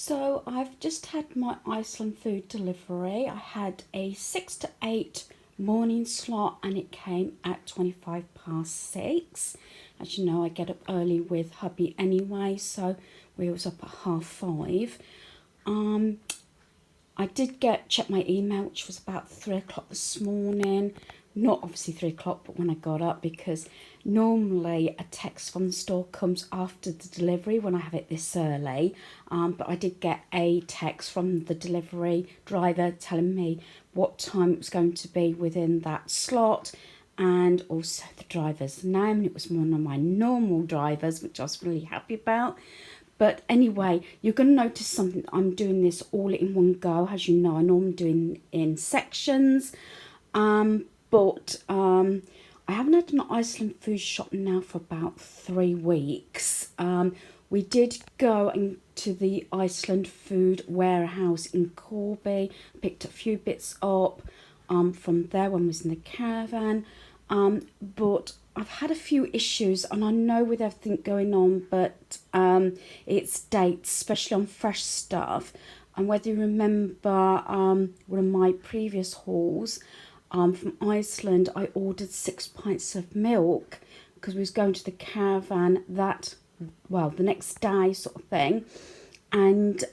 So I've just had my Iceland food delivery. I had a 6 to 8 morning slot and it came at 25 past 6. As you know, I get up early with hubby anyway, so we was up at 5:30. Um, I did check my email, which was about 3 o'clock this morning. Not obviously 3 o'clock, but when I got up, because normally a text from the store comes after the delivery when I have it this early. But I did get a text from the delivery driver telling me what time it was going to be within that slot, and also the driver's name. It was one of my normal drivers, which I was really happy about. But anyway, you're going to notice something. I'm doing this all in one go. As you know, I normally do in sections. But I haven't had an Iceland food shop now for about 3 weeks. We did go into the Iceland food warehouse in Corby, picked a few bits up from there when I was in the caravan. But I've had a few issues, and I know with everything going on, but it's dates, especially on fresh stuff. And whether you remember one of my previous hauls from Iceland, I ordered 6 pints of milk because we was going to the caravan the next day sort of thing. And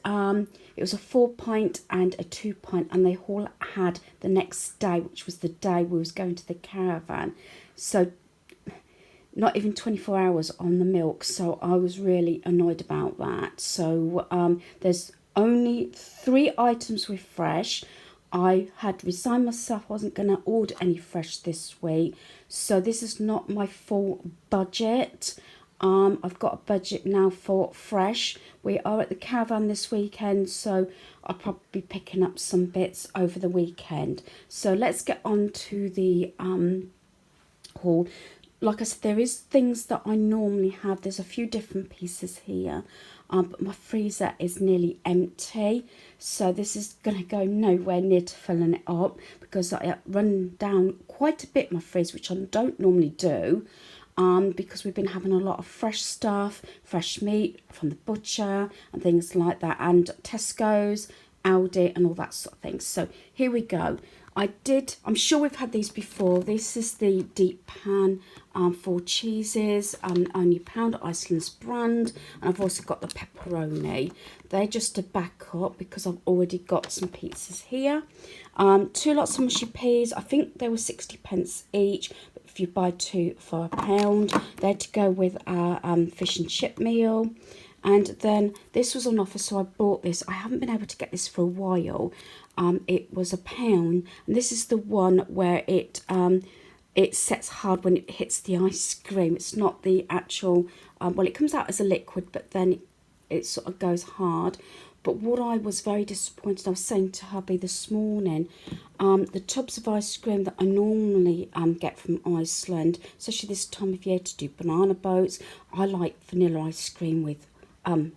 it was a 4 pint and a 2 pint, and they all had the next day, which was the day we was going to the caravan. So not even 24 hours on the milk. So I was really annoyed about that. So there's only 3 items with fresh. I had resigned myself, I wasn't going to order any fresh this week. So this is not my full budget. I've got a budget now for fresh. We are at the caravan this weekend, so I'll probably be picking up some bits over the weekend. So let's get on to the haul. Like I said, there is things that I normally have. There's a few different pieces here, but my freezer is nearly empty. So this is going to go nowhere near to filling it up, because I run down quite a bit my freezer, which I don't normally do. Because we've been having a lot of fresh stuff, fresh meat from the butcher and things like that, and Tesco's, Aldi and all that sort of thing. So here we go. I'm sure we've had these before. This is the deep pan for cheeses, only £1, Iceland's brand, and I've also got the pepperoni. They're just a backup because I've already got some pizzas here. 2 lots of mushy peas. I think they were 60p each, but if you buy 2 for £1, they're to go with our fish and chip meal. And then this was on offer, so I bought this. I haven't been able to get this for a while. It was £1, and this is the one where it sets hard when it hits the ice cream. It's not the actual, well, it comes out as a liquid, but then it sort of goes hard. But what I was very disappointed, I was saying to hubby this morning, the tubs of ice cream that I normally get from Iceland, especially this time of year to do banana boats, I like vanilla ice cream with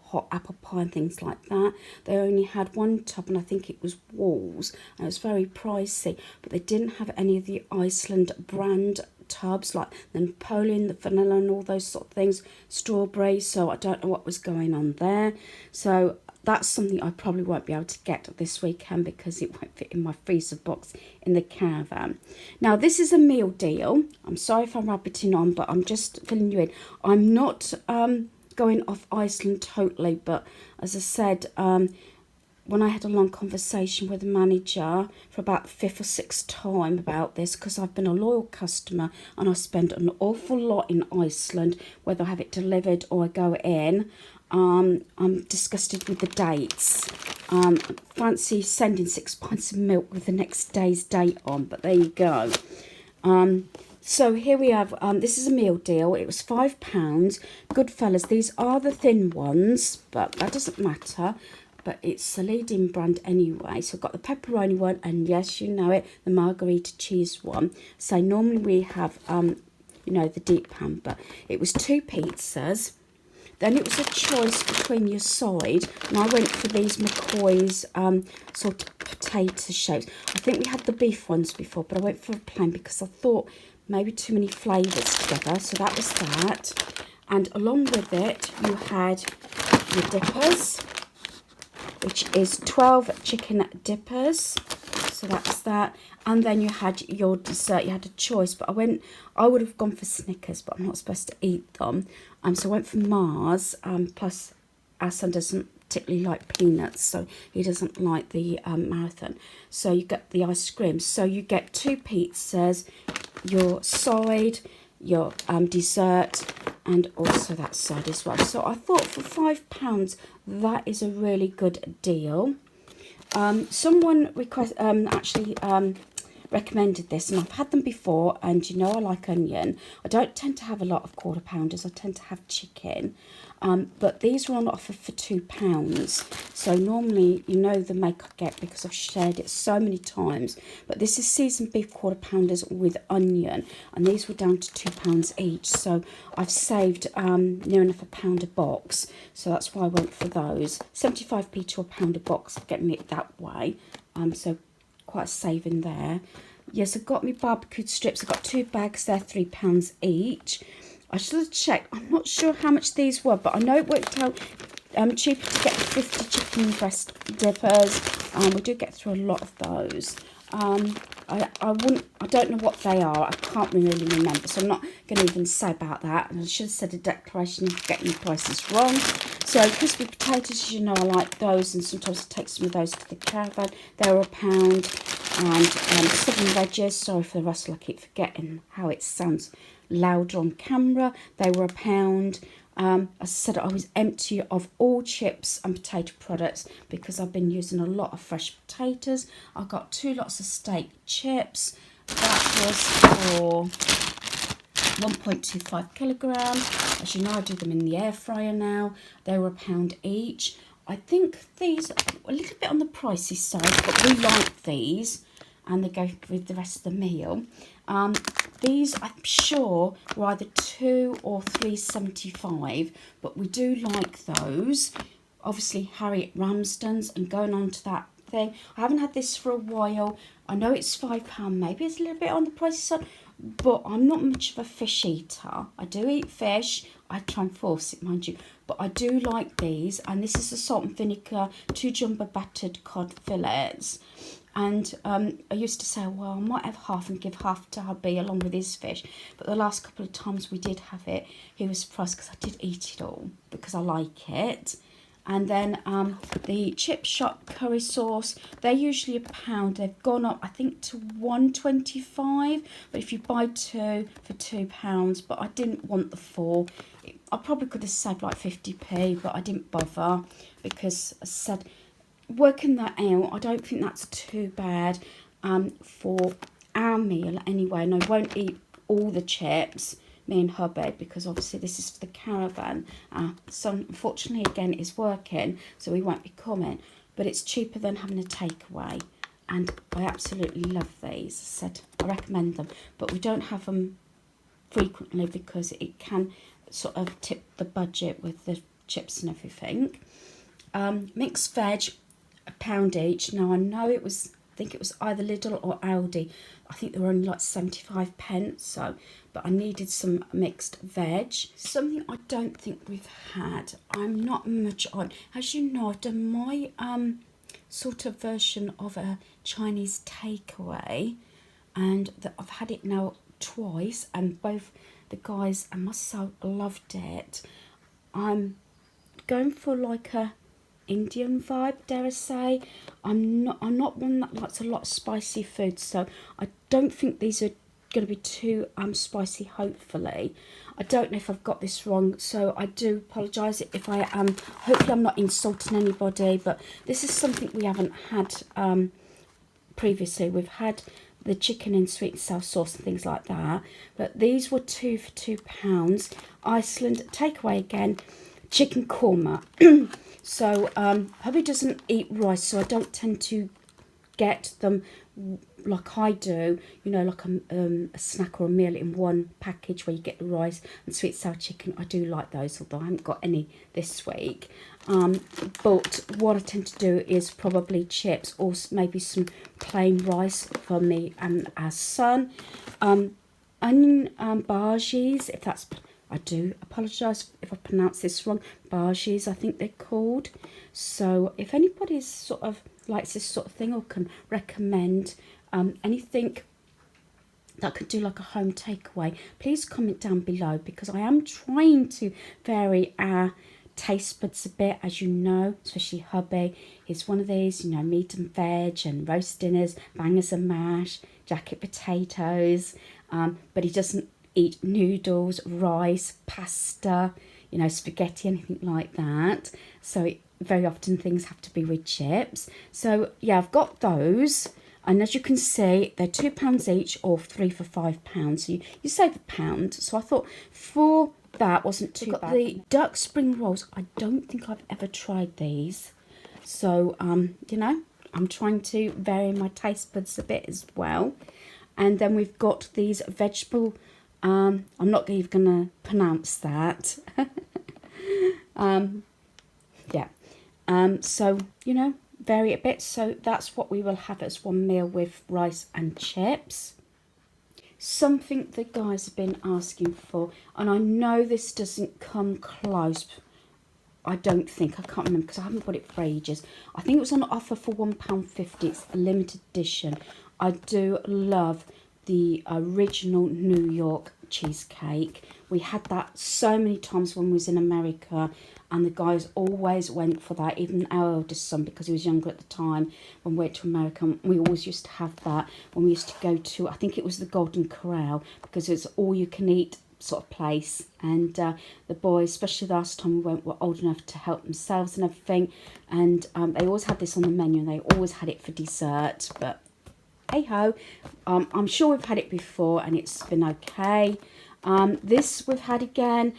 hot apple pie and things like that. They only had 1 tub, and I think it was Walls, and it was very pricey, but they didn't have any of the Iceland brand tubs like the Napoleon, the vanilla and all those sort of things, strawberry. So I don't know what was going on there. So that's something I probably won't be able to get this weekend because it won't fit in my freezer box in the caravan. Now this is a meal deal. I'm sorry if I'm rabbiting on, but I'm just filling you in. I'm not going off Iceland totally, but as I said, when I had a long conversation with the manager for about the 5th or 6th time about this, because I've been a loyal customer and I spend an awful lot in Iceland, whether I have it delivered or I go in. I'm disgusted with the dates. Fancy sending 6 pints of milk with the next day's date on, but there you go. So here we have, this is a meal deal. It was £5. Goodfellas, these are the thin ones, but that doesn't matter. But it's the leading brand anyway. So I've got the pepperoni one, and yes, you know it, the margarita cheese one. So normally we have, the deep pan, but it was 2 pizzas. Then it was a choice between your side, and I went for these McCoy's sort of potato shapes. I think we had the beef ones before, but I went for a plain because I thought maybe too many flavours together. So that was that. And along with it, you had your dippers. is 12 chicken dippers. So that's that. And then you had your dessert. You had a choice, but I would have gone for Snickers, but I'm not supposed to eat them. So I went for Mars. Plus, our son doesn't particularly like peanuts, so he doesn't like the marathon. So you get the ice cream. So you get 2 pizzas, your side, your dessert, and also that side as well. So I thought for £5, that is a really good deal. Someone recommended this, and I've had them before, and you know I like onion. I don't tend to have a lot of quarter pounders. I tend to have chicken, but these were on offer for £2. So normally, you know the make I get because I've shared it so many times, but this is seasoned beef quarter pounders with onion, and these were down to £2 each. So I've saved near enough £1 a box, so that's why I went for those. 75p to £1 a box, getting it that way. So quite a saving there. Yes, I've got my barbecued strips. I've got 2 bags there, £3 each. I should have checked. I'm not sure how much these were, but I know it worked out cheaper to get the 50 chicken breast dippers. We do get through a lot of those. I don't know what they are. I can't really remember, so I'm not going to even say about that. And I should have said a declaration of getting the prices wrong. So crispy potatoes, you know, I like those, and sometimes I take some of those to the caravan. They were £1. And southern veggies. Sorry for the rustle. I keep forgetting how it sounds louder on camera. They were £1. As I said, I was empty of all chips and potato products because I've been using a lot of fresh potatoes. I got 2 lots of steak chips. That was for 1.25 kilograms. As you know, I do them in the air fryer now. They were £1 each. I think these are a little bit on the pricey side, but we like these, and they go with the rest of the meal. These, I'm sure, were either 2 or 3.75, but we do like those. Obviously, Harriet Ramsden's, and going on to that thing. I haven't had this for a while. I know it's £5, maybe it's a little bit on the pricey side, but I'm not much of a fish eater. I do eat fish. I try and force it, mind you, but I do like these. And this is the salt and vinegar 2 jumbo battered cod fillets. And I used to say, well, I might have half and give half to hubby along with his fish. But the last couple of times we did have it, he was surprised because I did eat it all because I like it. And then the chip shop curry sauce, they're usually £1. They've gone up, I think, to £1.25. But if you buy 2 for £2, but I didn't want the 4. I probably could have saved like 50p, but I didn't bother because, as I said, working that out, I don't think that's too bad for our meal anyway. And I won't eat all the chips, me and hubby, because obviously this is for the caravan. So unfortunately, again, it's working, so we won't be coming. But it's cheaper than having a takeaway. And I absolutely love these. I said I recommend them, but we don't have them frequently because it can sort of tip the budget with the chips and everything. Mixed veg, £1 each. Now I know I think it was either Lidl or Aldi. I think they were only like 75p. So, but I needed some mixed veg. Something I don't think we've had. I'm not much on. As you know, I've done my sort of version of a Chinese takeaway, and I've had it now twice, and both the guys and myself loved it. I'm going for like a Indian vibe, dare I say. I'm not one that likes a lot of spicy food, so I don't think these are going to be too spicy, hopefully. I don't know if I've got this wrong, so I do apologise if I am. Hopefully I'm not insulting anybody, but this is something we haven't had previously. We've had the chicken in sweet and sour sauce and things like that, but these were 2 for £2. Iceland takeaway again, chicken korma. So hubby doesn't eat rice, so I don't tend to get them like I do, you know, like a snack or a meal in one package where you get the rice and sweet sour chicken. I do like those, although I haven't got any this week. But what I tend to do is probably chips or maybe some plain rice for me and our son. Onion bhajis, if that's I do apologise if I pronounce this wrong. Beverages, I think they're called. So if anybody's sort of likes this sort of thing or can recommend anything that could do like a home takeaway, please comment down below, because I am trying to vary our taste buds a bit, as you know, especially hubby. He's one of these, you know, meat and veg and roast dinners, bangers and mash, jacket potatoes, but he doesn't eat noodles, rice, pasta, you know, spaghetti, anything like that. So very often things have to be with chips. So yeah, I've got those. And as you can see, they're £2 each or 3 for £5. So you save £1. So I thought for that wasn't too bad. The duck spring rolls, I don't think I've ever tried these. So, you know, I'm trying to vary my taste buds a bit as well. And then we've got these vegetable, I'm not even going to pronounce that. Yeah. So, you know, vary a bit. So that's what we will have as one meal with rice and chips. Something the guys have been asking for, and I know this doesn't come close, I don't think, I can't remember because I haven't bought it for ages. I think it was on offer for £1.50. It's a limited edition. I do love the original New York cheesecake. We had that so many times when we was in America, and the guys always went for that. Even our eldest son, because he was younger at the time when we went to America, we always used to have that when we used to go to, I think it was the Golden Corral, because it's all you can eat sort of place. And the boys, especially the last time we went, were old enough to help themselves and everything, and they always had this on the menu, and they always had it for dessert. But hey ho, I'm sure we've had it before and it's been okay. This we've had again.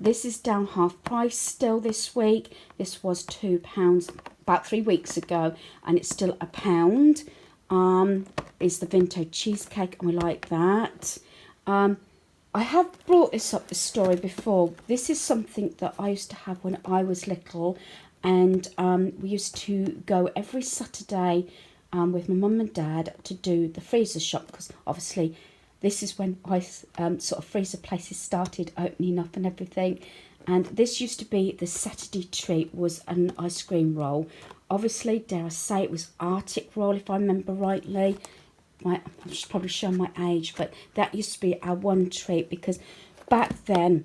This is down half price still this week. This was £2 about 3 weeks ago, and it's still £1. Is the vintage cheesecake, and we like that. I have brought this story before. This is something that I used to have when I was little, and we used to go every Saturday with my mum and dad to do the freezer shop, because obviously this is when sort of freezer places started opening up and everything. And this used to be the Saturday treat, was an ice cream roll. Obviously, dare I say, it was Arctic roll, if I remember rightly. I'm just probably showing my age, but that used to be our one treat, because back then,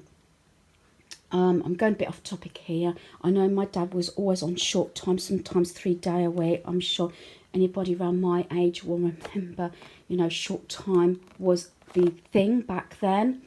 I'm going a bit off topic here. I know my dad was always on short time, sometimes 3 days a week. I'm sure anybody around my age will remember, you know, short time was the thing back then.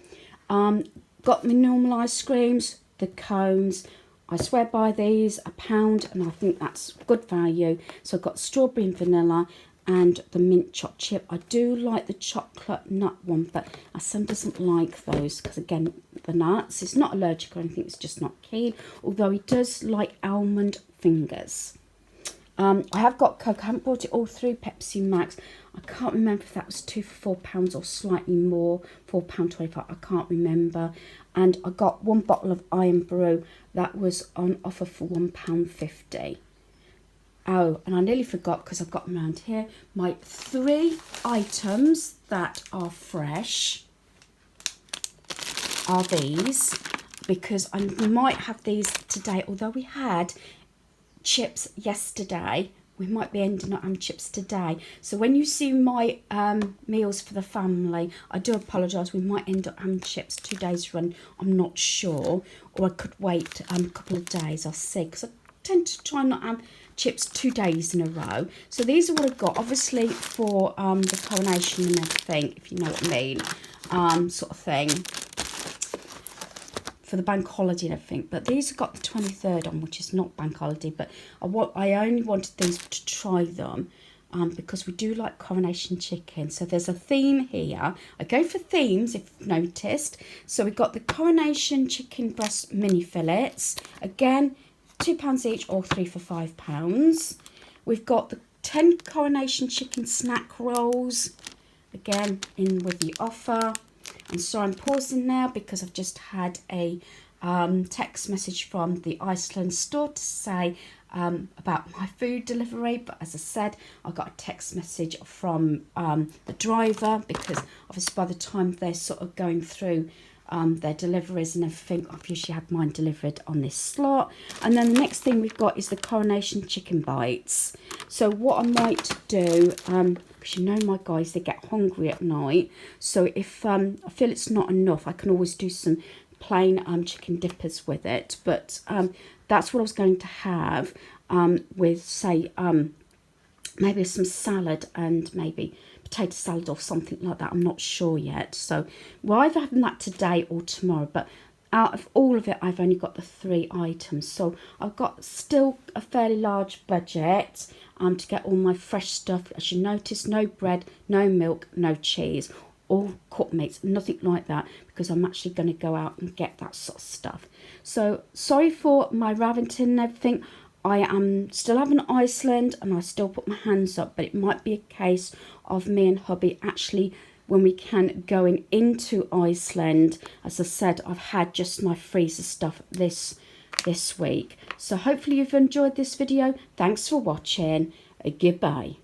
Got my normal ice creams, the cones. I swear by these, £1, and I think that's good value. So I've got strawberry and vanilla and the mint chocolate chip. I do like the chocolate nut one, but my son doesn't like those because, again, the nuts. He's not allergic or anything, it's just not keen, although he does like almond fingers. I have got Coke. I haven't bought it all through. Pepsi Max. I can't remember if that was 2 for £4 or slightly more, £4.25. I can't remember. And I got 1 bottle of Iron Brew that was on offer for £1.50. Oh, and I nearly forgot, because I've got them around here. My 3 items that are fresh are these, because I might have these today, although we had chips yesterday. We might be ending up having chips today. So when you see my meals for the family, I do apologise. We might end up having chips 2 days run. I'm not sure. Or I could wait a couple of days. I'll see. Because I tend to try not to have chips 2 days in a row. So these are what I've got. Obviously for the Coronation and everything, if you know what I mean. Sort of thing. For the bank holiday and everything, but these have got the 23rd on, which is not bank holiday, but I only wanted these to try them because we do like Coronation chicken. So there's a theme here. I go for themes, if you've noticed. So we've got the Coronation chicken breast mini fillets, again £2 each or 3 for £5. We've got the 10 Coronation chicken snack rolls, again in with the offer. And so I'm pausing now because I've just had a text message from the Iceland store to say about my food delivery. But as I said, I got a text message from the driver, because obviously by the time they're sort of going through their deliveries and everything. I've usually had mine delivered on this slot. And then the next thing we've got is the Coronation chicken bites. So what I might do, because you know my guys, they get hungry at night. So if I feel it's not enough, I can always do some plain chicken dippers with it. But that's what I was going to have with, say, maybe some salad and maybe potato salad or something like that. I'm not sure yet. So we're either having that today or tomorrow. But out of all of it, I've only got the 3 items. So I've got still a fairly large budget to get all my fresh stuff. As you notice, no bread, no milk, no cheese. All cooked meats, nothing like that, because I'm actually going to go out and get that sort of stuff. So sorry for my ranting and everything. I am still having Iceland and I still put my hands up, but it might be a case of me and hubby actually, when we can, going into Iceland. As I said, I've had just my freezer stuff this week. So hopefully you've enjoyed this video. Thanks for watching. Goodbye.